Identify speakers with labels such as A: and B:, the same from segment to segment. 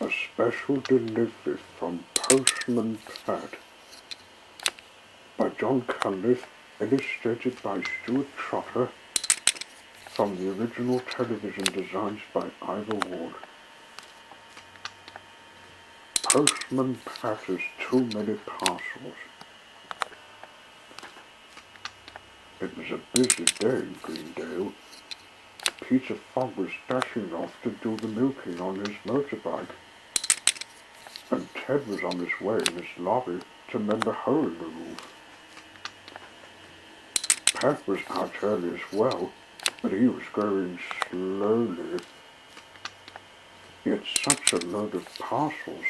A: A special delivery from Postman Pat by John Cunliffe, illustrated by Stuart Trotter, from the original television designs by Ivor Ward. Postman Pat has too many parcels. It was a busy day in Greendale. Peter Fogg was dashing off to do the milking on his motorbike, and Ted was on his way in his lorry to mend a hole in the roof. Pat was out early as well, but he was going slowly. He had such a load of parcels,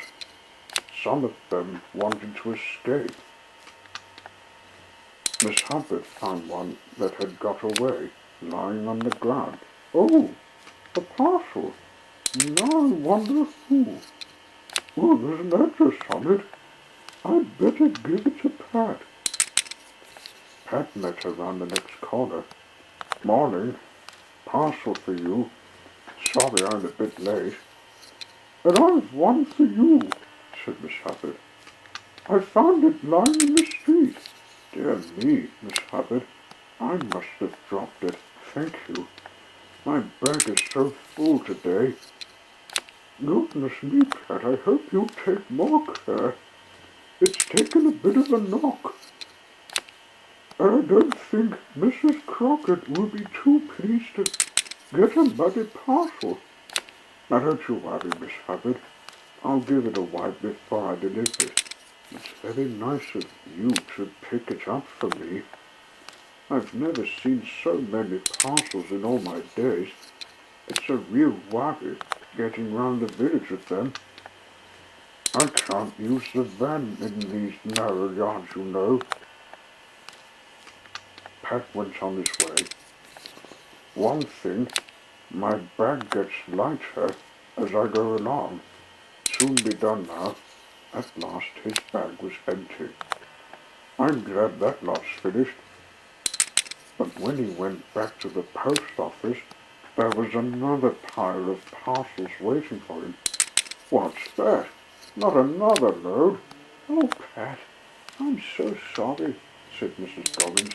A: some of them wanting to escape. Miss Hubbard found one that had got away, lying on the ground. Oh, a parcel! Now I wonder who. Oh, there's an address on it. I'd better give it to Pat. Pat met her round the next corner. Morning. Parcel for you. Sorry I'm a bit late. And I've one for you, said Miss Hubbard. I found it lying in the street. Dear me, Miss Hubbard, I must have dropped it. Thank you. My bag is so full today. Goodness me, Pat, I hope you'll take more care. It's taken a bit of a knock. And I don't think Mrs. Crockett will be too pleased to get a muddy parcel. Now don't you worry, Miss Hubbard. I'll give it a wipe before I deliver it. It's very nice of you to pick it up for me. I've never seen so many parcels in all my days. It's a real worry getting round the village with them. I can't use the van in these narrow yards, you know. Pat went on his way. One thing, my bag gets lighter as I go along. Soon be done now. At last his bag was empty. I'm glad that lot's finished. But when he went back to the post office, there was another pile of parcels waiting for him. What's that? Not another load? Oh, Pat, I'm so sorry, said Mrs. Goggins.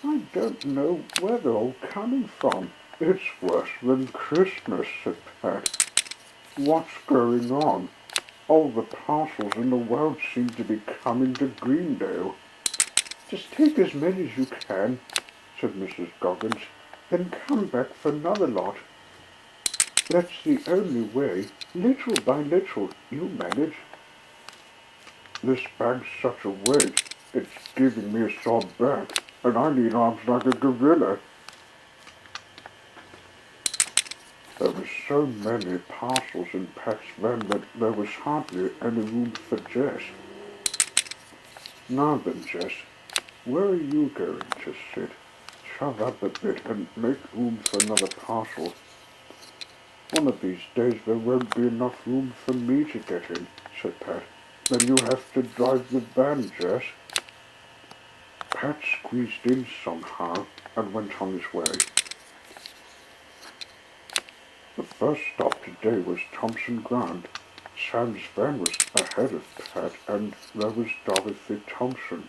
A: I don't know where they're all coming from. It's worse than Christmas, said Pat. What's going on? All the parcels in the world seem to be coming to Greendale. Just take as many as you can, said Mrs. Goggins, then come back for another lot. That's the only way, little by little, you manage. This bag's such a weight, it's giving me a sore back, and I need arms like a gorilla. There were so many parcels in Pat's van that there was hardly any room for Jess. Now then, Jess, where are you going to sit? Shove up a bit and make room for another parcel. One of these days there won't be enough room for me to get in, said Pat. Then you'll have to drive the van, Jess. Pat squeezed in somehow and went on his way. The first stop today was Thompson Ground. Sam's van was ahead of Pat, and there was Dorothy Thompson,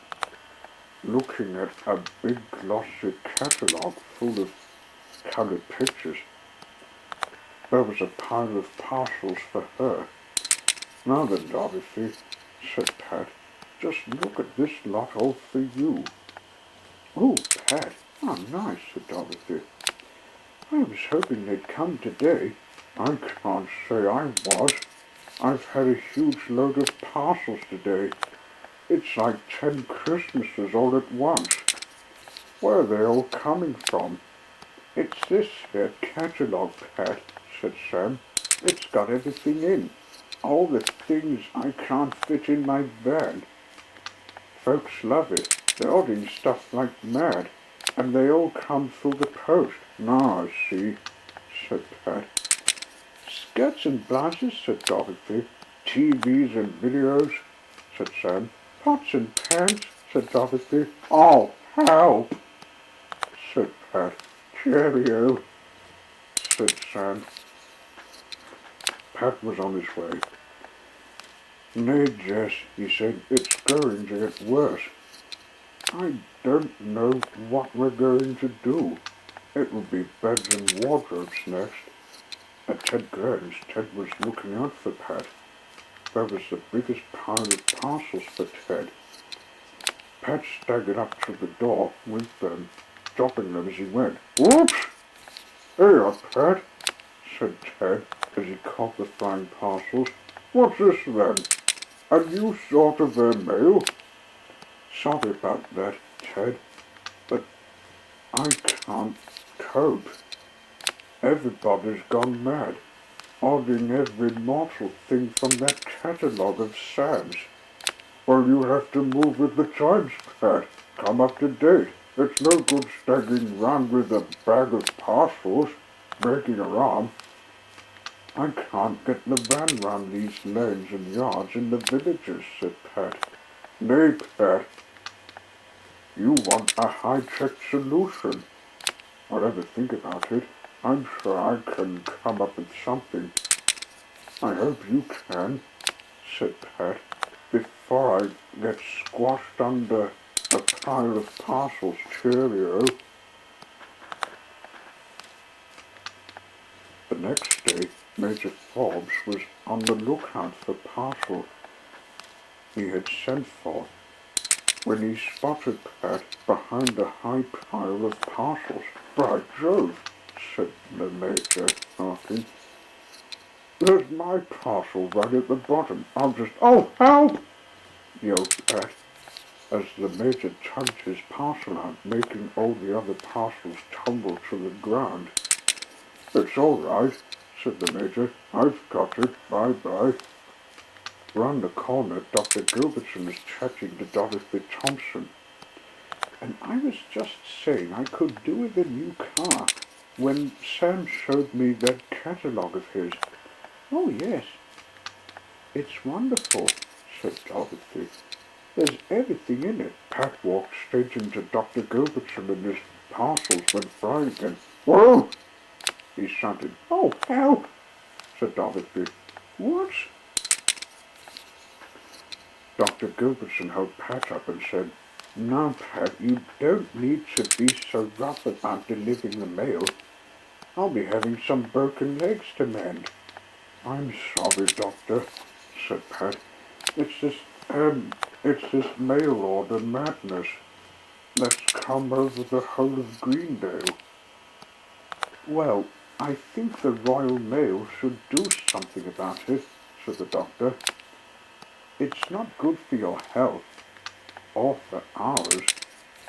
A: looking at a big glossy catalogue full of coloured pictures. There was a pile of parcels for her. Now then, Dorothy, said Pat, just look at this lot all for you. Oh, Pat, how nice, said Dorothy. I was hoping they'd come today. I can't say I was. I've had a huge load of parcels today. It's like 10 Christmases all at once. Where are they all coming from? It's this here catalogue, Pat, said Sam. It's got everything in. All the things I can't fit in my van. Folks love it. They're ordering stuff like mad, and they all come through the post. Now I see, said Pat. Skirts and blouses, said Dorothy. TVs and videos, said Sam. Pots and pans, said Dorothy. Oh, help, said Pat. Cheerio, said Sam. Pat was on his way. "Nay, Jess," he said, "it's going to get worse. I don't know what we're going to do. It will be beds and wardrobes next." At Ted Graham's, Ted was looking out for Pat. There was the biggest pile of parcels for Ted. Pat staggered up to the door with them, dropping them as he went. "Whoops! Here, Pat," said Ted as he caught the flying parcels. "What's this then? A new sort of mail?" "Sorry about that, Ted, but I can't cope. Everybody's gone mad, ordering every mortal thing from that catalogue of Sam's." "Well, you have to move with the times, Pat. Come up to date. It's no good staggering round with a bag of parcels, breaking your arm." "I can't get the van round these lanes and yards in the villages," said Pat. "Nay, Pat, you want a high-tech solution. I'll ever think about it. I'm sure I can come up with something." "I hope you can," said Pat, "before I get squashed under a pile of parcels. Cheerio." The next day, Major Forbes was on the lookout for parcel he had sent for when he spotted Pat behind a high pile of parcels. "By Jove," said the Major, laughing. "There's my parcel right at the bottom. Oh, help!" yelled Pat, as the Major tugged his parcel out, making all the other parcels tumble to the ground. "It's all right," said the Major. "I've got it. Bye-bye." Round the corner, Dr. Gilbertson was chatting to Dorothy Thompson. "And I was just saying I could do with a new car when Sam showed me that catalogue of his." "Oh, yes, it's wonderful," said Dorothy. "There's everything in it." Pat walked straight into Dr. Gilbertson and his parcels went flying again. "Whoa!" he shouted. "Oh, help!" said Dorothy. "What?" Dr. Gilbertson held Pat up and said, "Now, Pat, you don't need to be so rough about delivering the mail. I'll be having some broken legs to mend." "I'm sorry, Doctor," said Pat. It's this mail order madness that's come over the whole of Greendale." "Well, I think the Royal Mail should do something about it," said the doctor. "It's not good for your health, or for ours.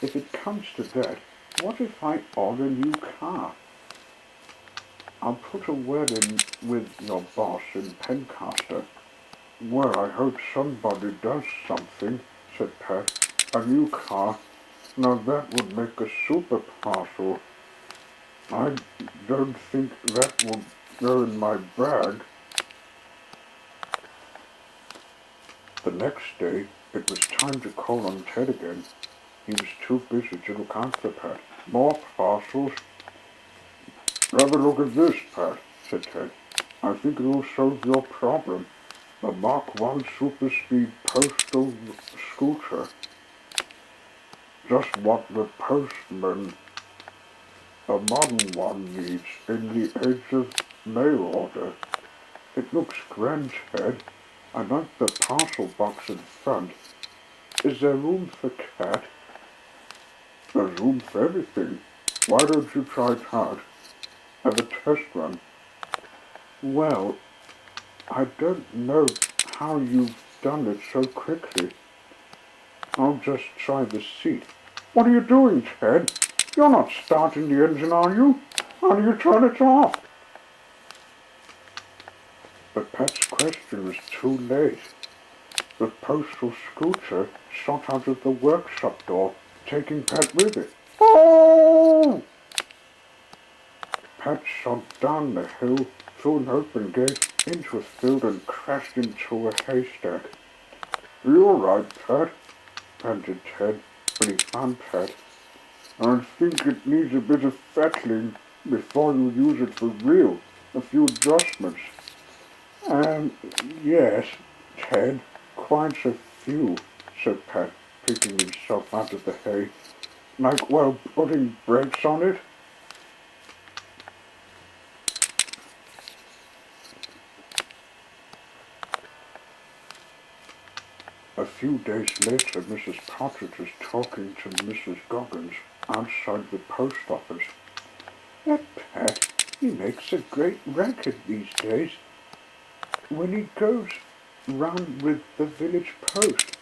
A: If it comes to that, what if I order a new car?" "I'll put a word in with your boss in Pencaster." "Well, I hope somebody does something," said Pat. "A new car? Now that would make a super parcel. I don't think that will go in my bag." The next day, it was time to call on Ted again. He was too busy to look after Pat. "More parcels?" "Have a look at this, Pat," said Ted. "I think it will solve your problem. The Mark 1 Super Speed Postal Scooter. Just what the postman, a modern one, needs in the age of mail order. It looks grand, Ted. I like the parcel box in front. Is there room for Cat?" "There's room for everything. Why don't you try it out? Have a test run." "Well, I don't know how you've done it so quickly. I'll just try the seat." "What are you doing, Ted? You're not starting the engine, are you? How do you turn it off?" But Pat's question was too late. The postal scooter shot out of the workshop door, taking Pat with it. "Oh!" Pat shot down the hill, through an open gate, into a field and crashed into a haystack. "Are you all right, Pat?" panted Ted when he found Pat. "I think it needs a bit of fettling before you use it for real. A few adjustments." Um, yes, Ted, quite a few, said Pat, picking himself out of the hay. Like, well, putting brakes on it. A few days later, Mrs. Partridge was talking to Mrs. Goggins outside the post office. That Pat, he makes a great racket these days when he goes round with the village post.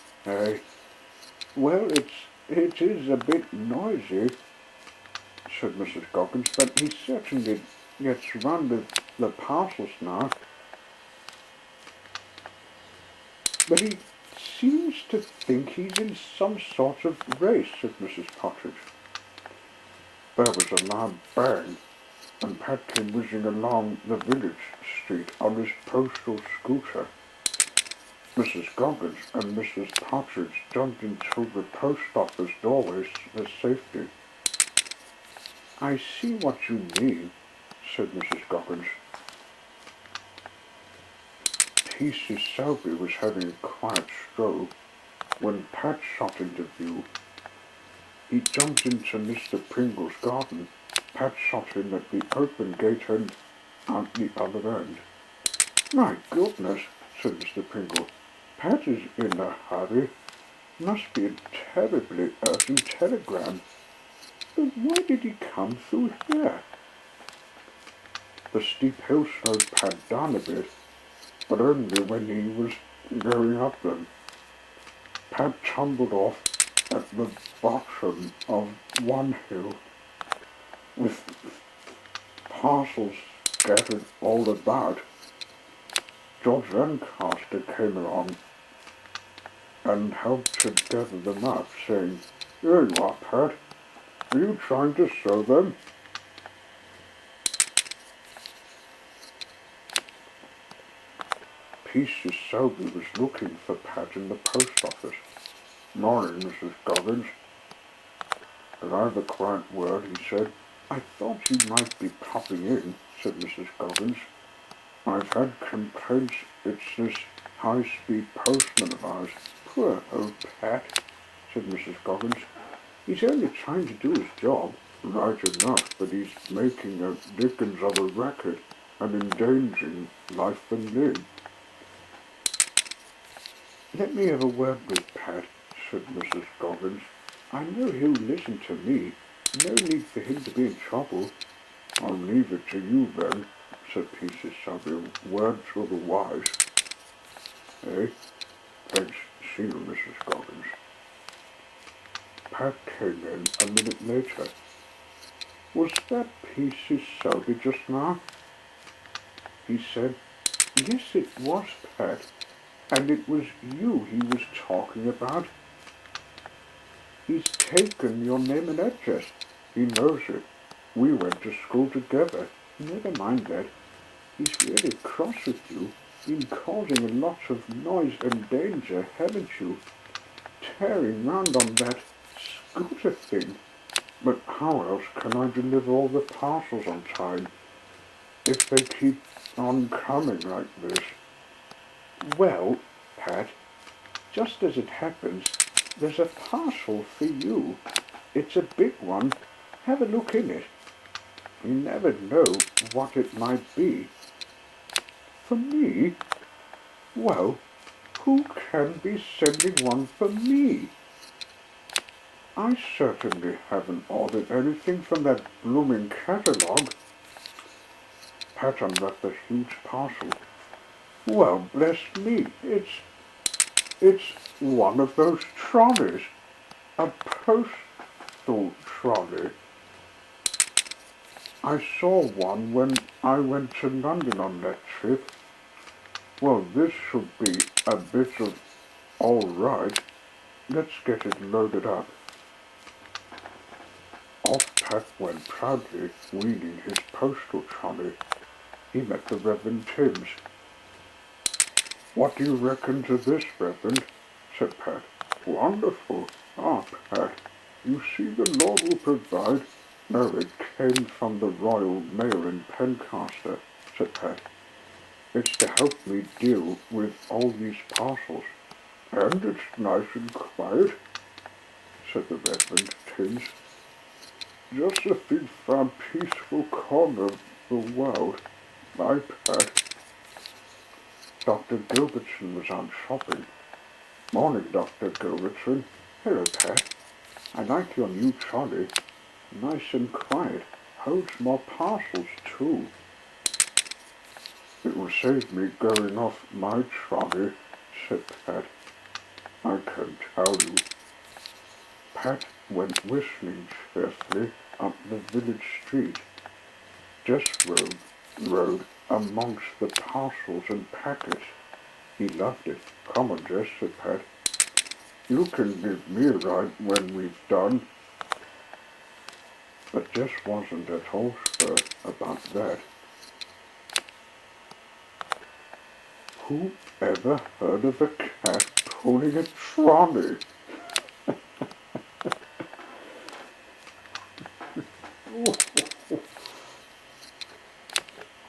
A: Well, it is a bit noisy, said Mrs. Goggins, but he certainly gets round with the parcels now. But he seems to think he's in some sort of race, said Mrs. Partridge. There was a loud bang, and Pat came whizzing along the village street on his postal scooter. Mrs. Goggins and Mrs. Partridge jumped into the post office doorways for safety. I see what you mean, said Mrs. Goggins. P.C. Selby was having a quiet stroll when Pat shot into view. He jumped into Mr. Pringle's garden. Pat shot him at the open gate and out the other end. My goodness, said Mr. Pringle. Pat is in a hurry. Must be a terribly urgent telegram. But why did he come through here? The steep hill slowed Pat down a bit, but only when he was going up them. Pat tumbled off at the bottom of one hill, with parcels scattered all about. George Lancaster came along and helped to gather them up, saying, Here you are, Pat. Are you trying to sew them? P.C. Selby was looking for Pat in the post office. Morning, Mrs. Goggins. Can I have a quiet word, he said. I thought you might be popping in, said Mrs. Goggins. I've had complaints it's this high-speed postman of ours. Poor old Pat, said Mrs. Goggins. He's only trying to do his job. Right enough, but he's making a dickens of a racket and endangering life and limb. Let me have a word with Pat, said Mrs. Goggins. I know he'll listen to me. No need for him to be in trouble. I'll leave it to you then, said P.C. Selby. Words to the wise. Thanks. See you, Mrs. Goggins. Pat came in a minute later. Was that P.C. Selby just now? He said, Yes, it was, Pat. And it was you he was talking about. He's taken your name and address. He knows it. We went to school together. Never mind that. He's really cross with you. Been causing a lot of noise and danger, haven't you? Tearing round on that scooter thing. But how else can I deliver all the parcels on time if they keep on coming like this? Well, Pat, just as it happens, there's a parcel for you. It's a big one. Have a look in it. You never know what it might be. For me? Well, who can be sending one for me? I certainly haven't ordered anything from that blooming catalogue. Pat unwrapped a huge parcel. Well, bless me, it's one of those trolleys. A postal trolley. I saw one when I went to London on that trip. Well, this should be a bit of all right. Let's get it loaded up. Off Pat went proudly, wheeling his postal trolley. He met the Reverend Timms. What do you reckon to this, Reverend? Said Pat. Wonderful. Ah, Pat, you see the Lord will provide. No, it came from the Royal Mail in Pencaster, said Pat. It's to help me deal with all these parcels. And it's nice and quiet, said the Reverend Twins. Just a big, fun, peaceful corner of the world, my pet. Dr. Gilbertson was out shopping. Morning, Dr. Gilbertson. Hello, Pet. I like your new trolley. Nice and quiet. Holds more parcels, too. It will save me going off my trolley, said Pat. I can tell you. Pat went whistling cheerfully up the village street. Just rode amongst the parcels and packets. He loved it. Come on, Jess, said Pat. You can give me a ride when we've done. But Jess wasn't at all sure about that. Who ever heard of a cat pulling a trolley? Oh.